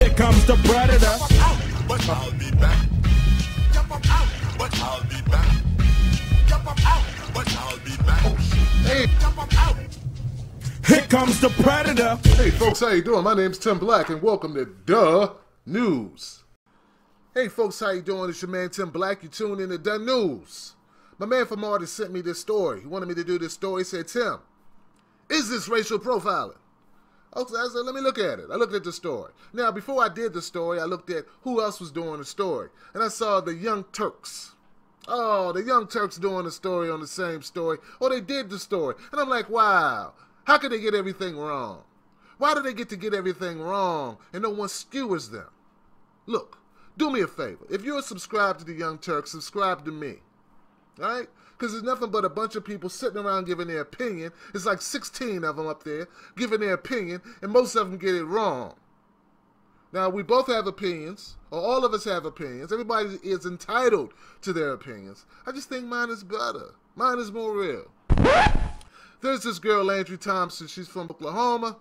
Here comes the predator. But I'll be back. But I'll be back. But I'll be back. Oh shit. Hey. Here comes the predator. Hey folks, how you doing? My name's Tim Black and welcome to Duh News. Hey folks, how you doing? It's your man Tim Black. You tuned in to Duh News. My man from Hurd sent me this story. He wanted me to do this story. He said, Tim, is this racial profiling? Okay, I said, let me look at it. I looked at the story. Now, before I did the story, I looked at who else was doing the story. And I saw the Young Turks. Oh, the Young Turks doing the story on the same story. Or they did the story. And I'm like, wow, how could they get everything wrong? Why do they get to get everything wrong and no one skewers them? Look, do me a favor. If you're subscribed to the Young Turks, subscribe to me. All right? Because there's nothing but a bunch of people sitting around giving their opinion. It's like 16 of them up there giving their opinion, and most of them get it wrong. Now, we both have opinions, or all of us have opinions. Everybody is entitled to their opinions. I just think mine is better. Mine is more real. There's this girl, Landry Thompson. She's from Oklahoma.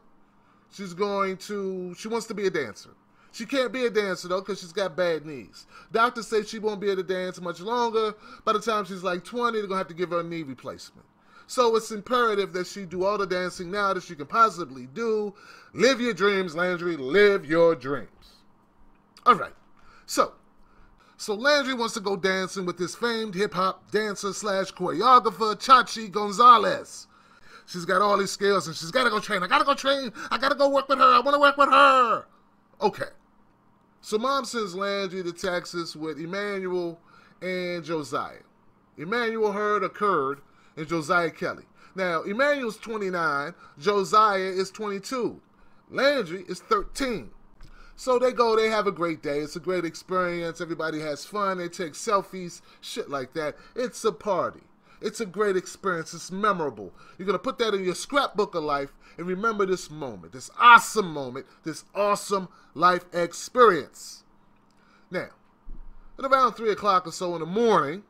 She wants to be a dancer. She can't be a dancer, though, because she's got bad knees. Doctors say she won't be able to dance much longer. By the time she's like 20, they're going to have to give her a knee replacement. So it's imperative that she do all the dancing now that she can possibly do. Live your dreams, Landry. Live your dreams. All right. So Landry wants to go dancing with this famed hip-hop dancer / choreographer, Chachi Gonzalez. She's got all these skills, and she's got to go train. I got to go train. I got to go work with her. I want to work with her. Okay. So mom sends Landry to Texas with Emmanuel and Josiah. Emmanuel Hurd occurred and Josiah Kelly. Now, Emmanuel's 29, Josiah is 22. Landry is 13. So they go, they have a great day. It's a great experience. Everybody has fun. They take selfies, shit like that. It's a party. It's a great experience. It's memorable. You're going to put that in your scrapbook of life and remember this moment, this awesome life experience. Now, at around 3 o'clock or so in the morning,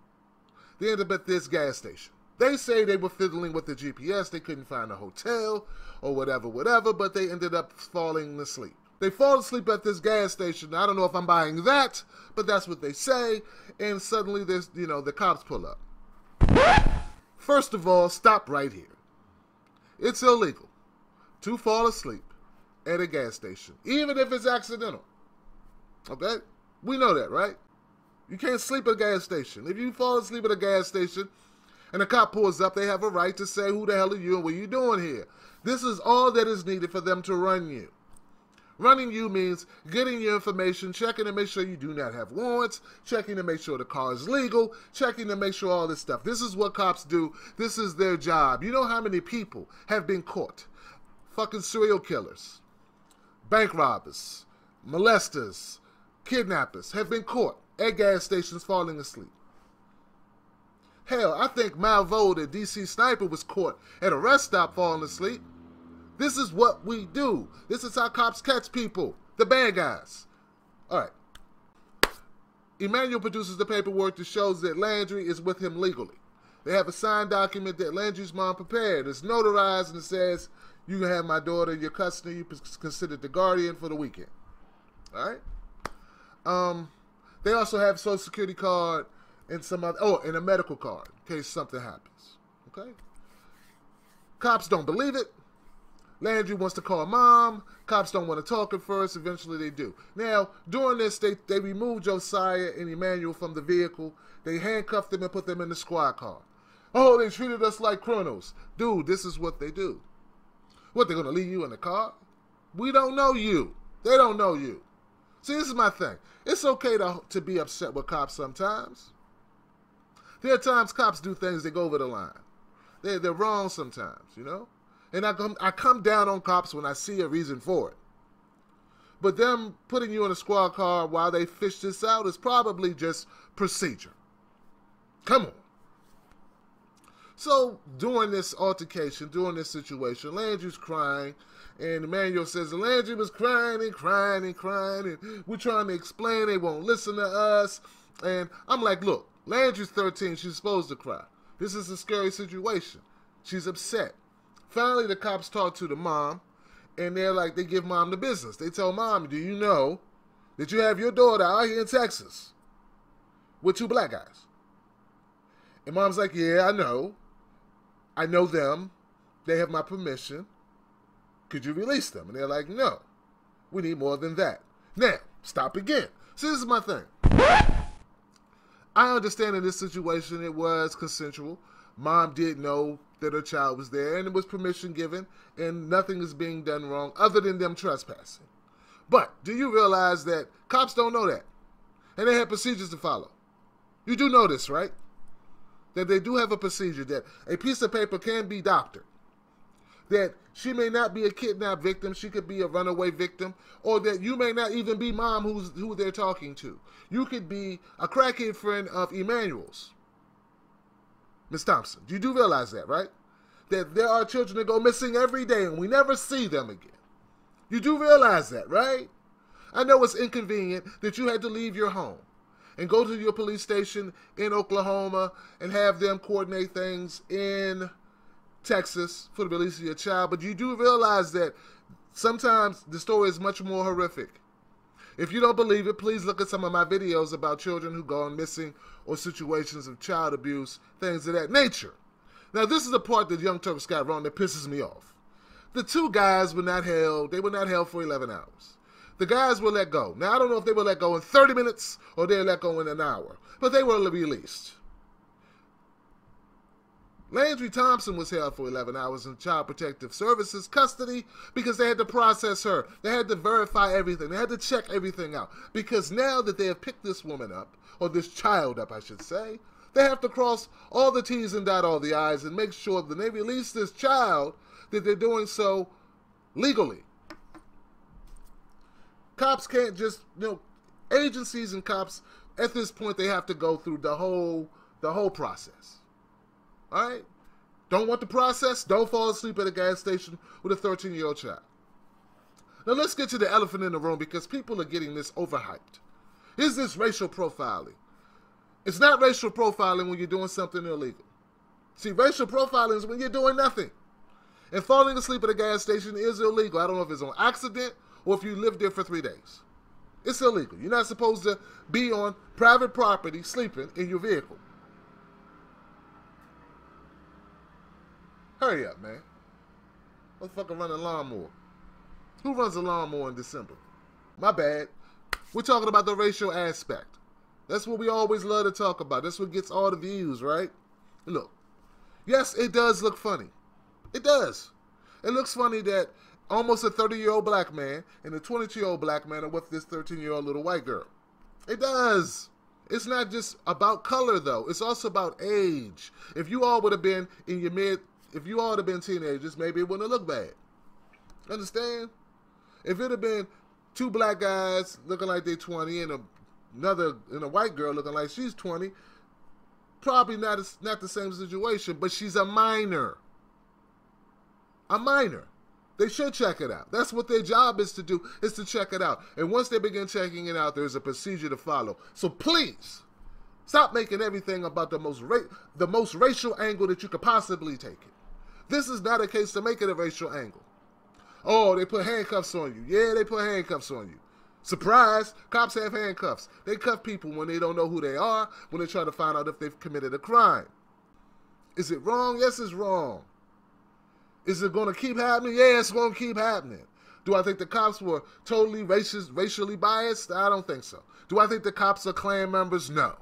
they end up at this gas station. They say they were fiddling with the GPS. They couldn't find a hotel or whatever, but they ended up falling asleep. They fall asleep at this gas station. I don't know if I'm buying that, but that's what they say. And suddenly there's, the cops pull up. First of all, stop right here. It's illegal to fall asleep at a gas station, even if it's accidental. Okay? We know that, right? You can't sleep at a gas station. If you fall asleep at a gas station and a cop pulls up, they have a right to say, who the hell are you and what are you doing here? This is all that is needed for them to run you. Running you means getting your information, checking to make sure you do not have warrants, checking to make sure the car is legal, checking to make sure all this stuff. This is what cops do. This is their job. You know how many people have been caught? Fucking serial killers, bank robbers, molesters, kidnappers have been caught at gas stations falling asleep. Hell, I think Malvo, the DC sniper, was caught at a rest stop falling asleep. This is what we do. This is how cops catch people, the bad guys. All right. Emmanuel produces the paperwork that shows that Landry is with him legally. They have a signed document that Landry's mom prepared. It's notarized and it says, you can have my daughter in your custody. You considered the guardian for the weekend. All right. They also have a Social Security card and and a medical card in case something happens. Okay. Cops don't believe it. Landry wants to call mom. Cops don't want to talk at first. Eventually they do. Now, during this, they remove Josiah and Emmanuel from the vehicle. They handcuff them and put them in the squad car. Oh, they treated us like criminals. Dude, this is what they do. What, they're going to leave you in the car? We don't know you. They don't know you. See, this is my thing. It's okay to be upset with cops sometimes. There are times cops do things that go over the line. They're wrong sometimes, And I come down on cops when I see a reason for it. But them putting you in a squad car while they fish this out is probably just procedure. Come on. So during this altercation, during this situation, Landry's crying. And Emmanuel says Landry was crying and crying and crying. And we're trying to explain. They won't listen to us. And I'm like, look, Landry's 13. She's supposed to cry. This is a scary situation. She's upset. Finally, the cops talk to the mom, And they're like, they give mom the business. They tell mom, do you know that you have your daughter out here in Texas with 2 black guys? And mom's like, yeah, I know. I know them. They have my permission. Could you release them? And they're like, no. We need more than that. Now, stop again. See, this is my thing. I understand in this situation it was consensual. Mom did know that her child was there, and it was permission given, and nothing is being done wrong other than them trespassing. But do you realize that cops don't know that? And they have procedures to follow. You do know this, right? That they do have a procedure that a piece of paper can be doctored. That she may not be a kidnapped victim, she could be a runaway victim, or that you may not even be mom who they're talking to. You could be a crackhead friend of Emmanuel's. Miss Thompson, you do realize that, right? That there are children that go missing every day and we never see them again. You do realize that, right? I know it's inconvenient that you had to leave your home and go to your police station in Oklahoma and have them coordinate things in Texas for the release of your child, but you do realize that sometimes the story is much more horrific. If you don't believe it, please look at some of my videos about children who go missing or situations of child abuse, things of that nature. Now, this is the part that Young Turks got wrong that pisses me off. The 2 guys were not held. They were not held for 11 hours. The guys were let go. Now, I don't know if they were let go in 30 minutes or they were let go in an hour, but they were released. Landry Thompson was held for 11 hours in Child Protective Services custody because they had to process her. They had to verify everything. They had to check everything out. Because now that they have picked this woman up, or this child up, I should say, they have to cross all the T's and dot all the I's and make sure that when they release this child, that they're doing so legally. Cops can't just, agencies and cops, at this point, they have to go through the whole process. All right? Don't want the process? Don't fall asleep at a gas station with a 13-year-old child. Now let's get to the elephant in the room because people are getting this overhyped. Is this racial profiling? It's not racial profiling when you're doing something illegal. See, racial profiling is when you're doing nothing. And falling asleep at a gas station is illegal. I don't know if it's on accident or if you lived there for 3 days. It's illegal. You're not supposed to be on private property sleeping in your vehicle. Hurry up, man. Motherfucker run a lawnmower. Who runs a lawnmower in December? My bad. We're talking about the racial aspect. That's what we always love to talk about. That's what gets all the views, right? Look, yes, it does look funny. It does. It looks funny that almost a 30-year-old black man and a 22-year-old black man are with this 13-year-old little white girl. It does. It's not just about color, though. It's also about age. If you all would have been in your if you all would have been teenagers, maybe it wouldn't have looked bad. Understand? If it had been 2 black guys looking like they're 20 and a white girl looking like she's 20, probably not the same situation, but she's a minor. A minor. They should check it out. That's what their job is to do, is to check it out. And once they begin checking it out, there's a procedure to follow. So please, stop making everything about the most racial angle that you could possibly take it. This is not a case to make it a racial angle. Oh, they put handcuffs on you. Yeah, they put handcuffs on you. Surprise, cops have handcuffs. They cuff people when they don't know who they are, when they try to find out if they've committed a crime. Is it wrong? Yes, it's wrong. Is it going to keep happening? Yeah, it's going to keep happening. Do I think the cops were totally racially biased? I don't think so. Do I think the cops are Klan members? No.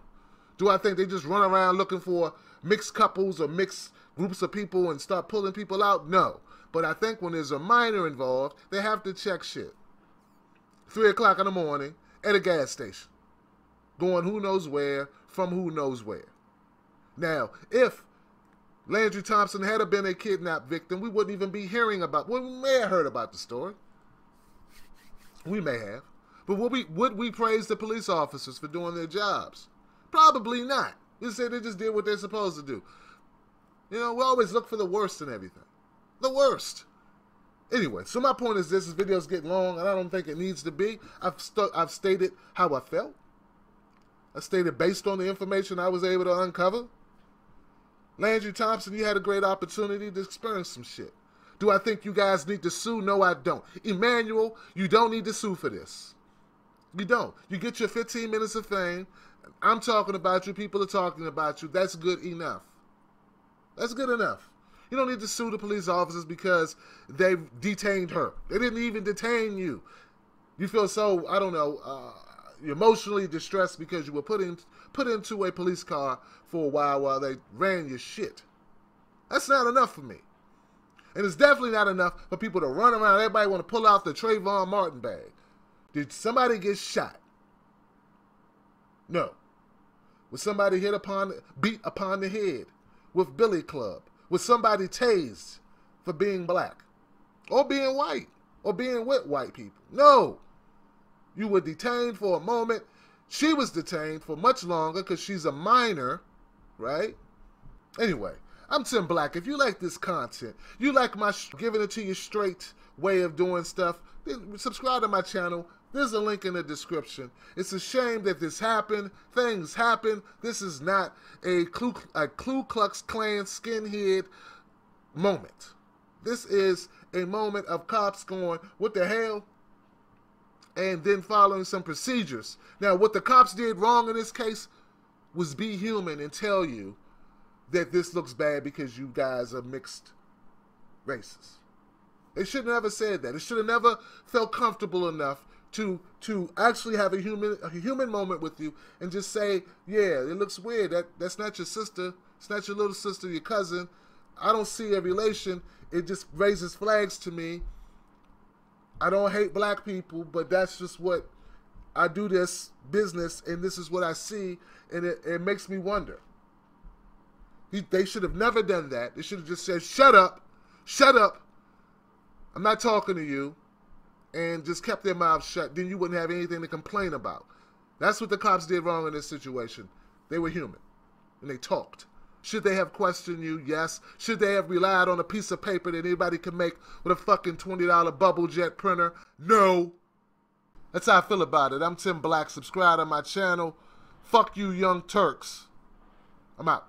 Do I think they just run around looking for mixed couples or mixed groups of people and start pulling people out? No. But I think when there's a minor involved, they have to check shit. 3 o'clock in the morning at a gas station. Going who knows where, from who knows where. Now, if Landry Thompson had been a kidnapped victim, we wouldn't even be hearing about, well, we may have heard about the story. We may have. But would we praise the police officers for doing their jobs? Probably not. We say they just did what they're supposed to do. You know, we always look for the worst in everything. The worst. Anyway, so my point is this video's getting long, and I don't think it needs to be. I've stated how I felt. I stated based on the information I was able to uncover. Landry Thompson, you had a great opportunity to experience some shit. Do I think you guys need to sue? No, I don't. Emmanuel, you don't need to sue for this. You don't. You get your 15 minutes of fame. I'm talking about you. People are talking about you. That's good enough. That's good enough. You don't need to sue the police officers because they've detained her. They didn't even detain you. You feel so, I don't know, emotionally distressed because you were put into a police car for a while they ran your shit. That's not enough for me. And it's definitely not enough for people to run around. Everybody want to pull out the Trayvon Martin bag. Did somebody get shot? No. Was somebody beat upon the head with billy club? Was somebody tased for being black? Or being white? Or being with white people? No. You were detained for a moment. She was detained for much longer because she's a minor, right? Anyway, I'm Tim Black. If you like this content, you like my giving it to you straight way of doing stuff, then subscribe to my channel. There's a link in the description. It's a shame that this happened. Things happen. This is not a Ku Klux Klan skinhead moment. This is a moment of cops going, what the hell? And then following some procedures. Now, what the cops did wrong in this case was be human and tell you that this looks bad because you guys are mixed races. They should have never said that. They should have never felt comfortable enough to actually have a human moment with you and just say, yeah, it looks weird. That's not your sister. It's not your little sister, your cousin. I don't see a relation. It just raises flags to me. I don't hate black people, but that's just what I do this business, and this is what I see, and it makes me wonder. They should have never done that. They should have just said, shut up, I'm not talking to you, and just kept their mouths shut. Then you wouldn't have anything to complain about. That's what the cops did wrong in this situation. They were human, and they talked. Should they have questioned you? Yes. Should they have relied on a piece of paper that anybody can make with a fucking $20 bubble jet printer? No. That's how I feel about it. I'm Tim Black. Subscribe to my channel. Fuck you, young Turks. I'm out.